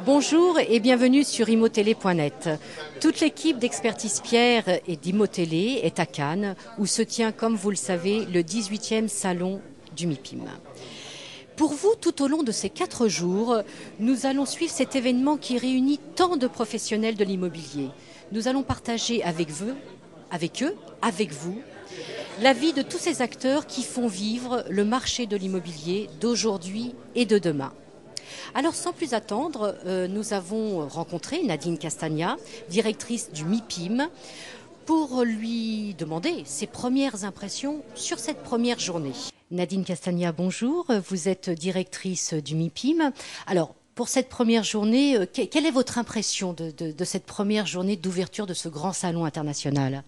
Bonjour et bienvenue sur imotélé.net. Toute l'équipe d'Expertise Pierre et d'Imotélé est à Cannes, où se tient, comme vous le savez, le 18e salon du MIPIM. Pour vous, tout au long de ces 4 jours, nous allons suivre cet événement qui réunit tant de professionnels de l'immobilier. Nous allons partager avec vous, avec vous, la vie de tous ces acteurs qui font vivre le marché de l'immobilier d'aujourd'hui et de demain. Alors sans plus attendre, nous avons rencontré Nadine Castagna, directrice du MIPIM, pour lui demander ses premières impressions sur cette première journée. Nadine Castagna, bonjour, vous êtes directrice du MIPIM. Alors, pour cette première journée, quelle est votre impression de cette première journée d'ouverture de ce grand salon international ?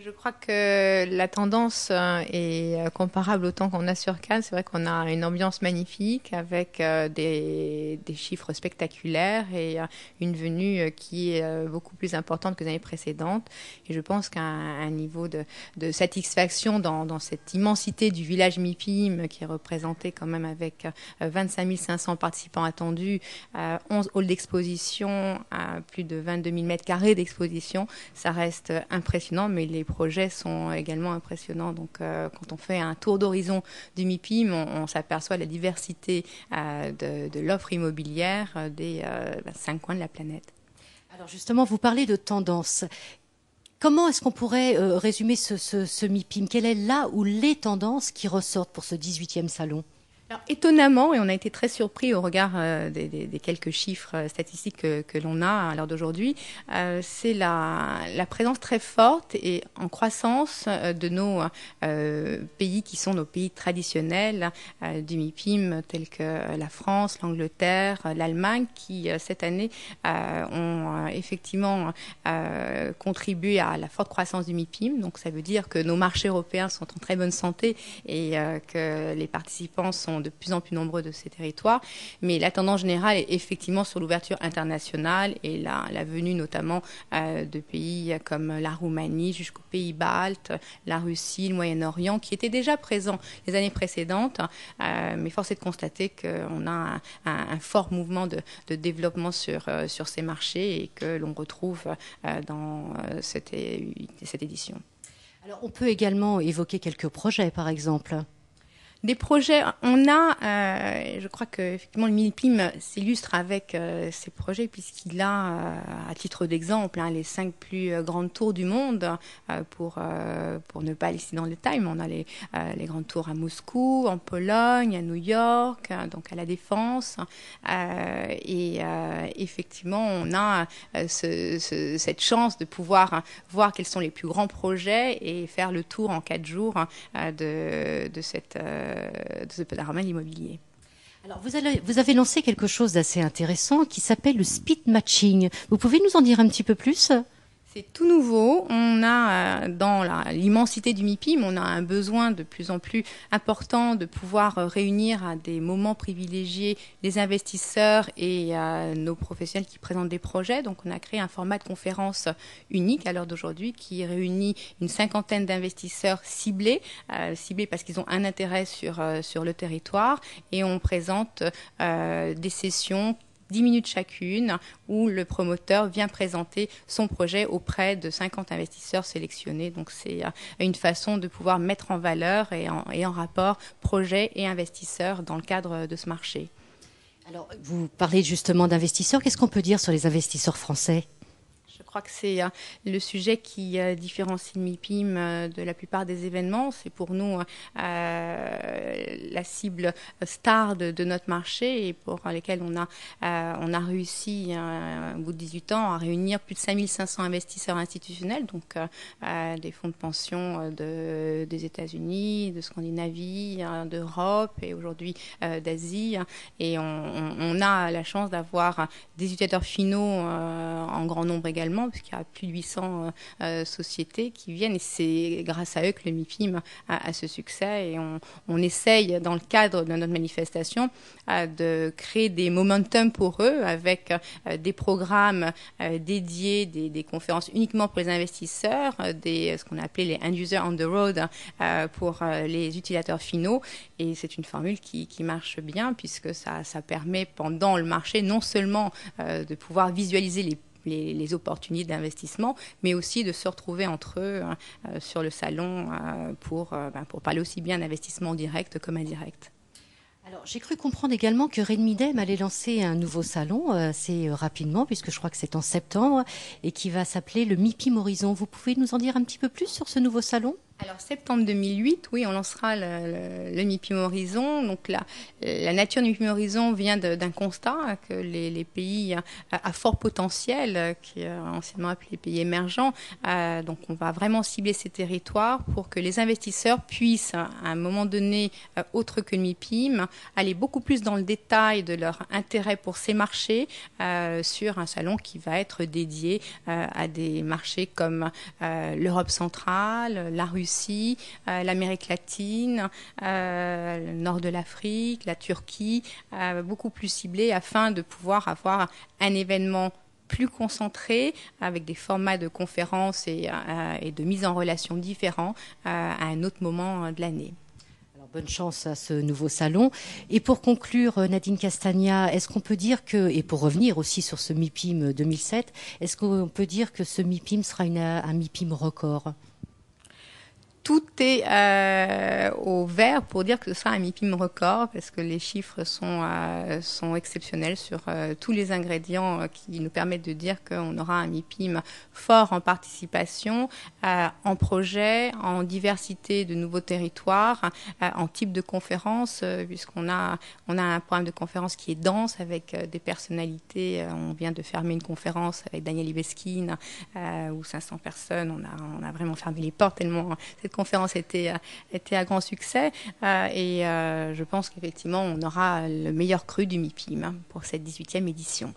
Je crois que la tendance est comparable au temps qu'on a sur Cannes. C'est vrai qu'on a une ambiance magnifique avec des chiffres spectaculaires et une venue qui est beaucoup plus importante que les années précédentes. Et je pense qu'à un niveau de satisfaction dans cette immensité du village MIPIM qui est représenté quand même avec 25 500 participants attendus, 11 halls d'exposition, plus de 22 000 mètres carrés d'exposition, ça reste impressionnant, mais les projets sont également impressionnants. Donc, quand on fait un tour d'horizon du MIPIM, on s'aperçoit la diversité de l'offre immobilière des 5 coins de la planète. Alors justement, vous parlez de tendance. Comment est-ce qu'on pourrait résumer ce MIPIM ? Quelle est là où les tendances qui ressortent pour ce 18e salon ? Alors, étonnamment, et on a été très surpris au regard des quelques chiffres statistiques que l'on a à l'heure d'aujourd'hui, c'est la présence très forte et en croissance de nos pays qui sont nos pays traditionnels du MIPIM, tels que la France, l'Angleterre, l'Allemagne, qui cette année ont effectivement contribué à la forte croissance du MIPIM. Donc ça veut dire que nos marchés européens sont en très bonne santé et que les participants sont de plus en plus nombreux de ces territoires, mais la tendance générale est effectivement sur l'ouverture internationale et la venue notamment de pays comme la Roumanie jusqu'aux pays baltes, la Russie, le Moyen-Orient, qui étaient déjà présents les années précédentes, mais force est de constater qu'on a un fort mouvement de développement sur ces marchés et que l'on retrouve dans cette édition. Alors on peut également évoquer quelques projets, par exemple. Des projets, on a, je crois qu'effectivement le MIPIM s'illustre avec ces projets puisqu'il a, à titre d'exemple, les 5 plus grandes tours du monde, pour ne pas aller ici dans le détail, mais on a les grandes tours à Moscou, en Pologne, à New York, donc à la Défense, et effectivement on a cette chance de pouvoir voir quels sont les plus grands projets et faire le tour en 4 jours de ce panorama de l'immobilier. Alors vous avez lancé quelque chose d'assez intéressant qui s'appelle le speed matching. Vous pouvez nous en dire un petit peu plus ? C'est tout nouveau. On a, dans l'immensité du MIPIM, on a un besoin de plus en plus important de pouvoir réunir à des moments privilégiés les investisseurs et nos professionnels qui présentent des projets. Donc, on a créé un format de conférence unique à l'heure d'aujourd'hui qui réunit une 50aine d'investisseurs ciblés parce qu'ils ont un intérêt sur le territoire. Et on présente des sessions 10 minutes chacune, où le promoteur vient présenter son projet auprès de 50 investisseurs sélectionnés. Donc c'est une façon de pouvoir mettre en valeur et en rapport projet et investisseurs dans le cadre de ce marché. Alors vous parlez justement d'investisseurs. Qu'est-ce qu'on peut dire sur les investisseurs français ? Je crois que c'est le sujet qui différencie le MIPIM de la plupart des événements. C'est pour nous la cible star de notre marché et pour lesquels on a réussi au bout de 18 ans à réunir plus de 5 500 investisseurs institutionnels, donc des fonds de pension des États-Unis, de Scandinavie, d'Europe et aujourd'hui d'Asie. Et on a la chance d'avoir des utilisateurs finaux en grand nombre également mondialement, puisqu'il y a plus de 800 sociétés qui viennent, et c'est grâce à eux que le MIPIM a ce succès. Et on essaye, dans le cadre de notre manifestation, de créer des momentum pour eux, avec des programmes dédiés, des conférences uniquement pour les investisseurs, ce qu'on a appelé les end users on the road pour les utilisateurs finaux. Et c'est une formule qui marche bien, puisque ça permet pendant le marché non seulement de pouvoir visualiser les opportunités d'investissement, mais aussi de se retrouver entre eux sur le salon pour parler aussi bien d'investissement direct comme indirect. Alors, j'ai cru comprendre également que Redmidem allait lancer un nouveau salon assez rapidement, puisque je crois que c'est en septembre, et qui va s'appeler le MIPIM Horizon. Vous pouvez nous en dire un petit peu plus sur ce nouveau salon ? Alors, septembre 2008, oui, on lancera le MIPIM Horizon. Donc, la nature du MIPIM Horizon vient d'un constat que les pays à fort potentiel, qui est anciennement appelé les pays émergents, donc on va vraiment cibler ces territoires pour que les investisseurs puissent, à un moment donné, autre que le MIPIM, aller beaucoup plus dans le détail de leur intérêt pour ces marchés sur un salon qui va être dédié à des marchés comme l'Europe centrale, la Russie, l'Amérique latine, le nord de l'Afrique, la Turquie, beaucoup plus ciblés afin de pouvoir avoir un événement plus concentré, avec des formats de conférences et de mise en relation différents à un autre moment de l'année. Alors, bonne chance à ce nouveau salon. Et pour conclure, Nadine Castagna, est-ce qu'on peut dire que, et pour revenir aussi sur ce MIPIM 2007, est-ce qu'on peut dire que ce MIPIM sera un MIPIM record ? Tout est au vert pour dire que ce sera un MIPIM record, parce que les chiffres sont exceptionnels sur tous les ingrédients qui nous permettent de dire qu'on aura un MIPIM fort en participation, en projet, en diversité de nouveaux territoires, en type de conférence, puisqu'on a un programme de conférence qui est dense avec des personnalités. On vient de fermer une conférence avec Daniel Iveskin où 500 personnes, on a vraiment fermé les portes tellement cette conférence était un grand succès et je pense qu'effectivement on aura le meilleur cru du MIPIM pour cette 18e édition.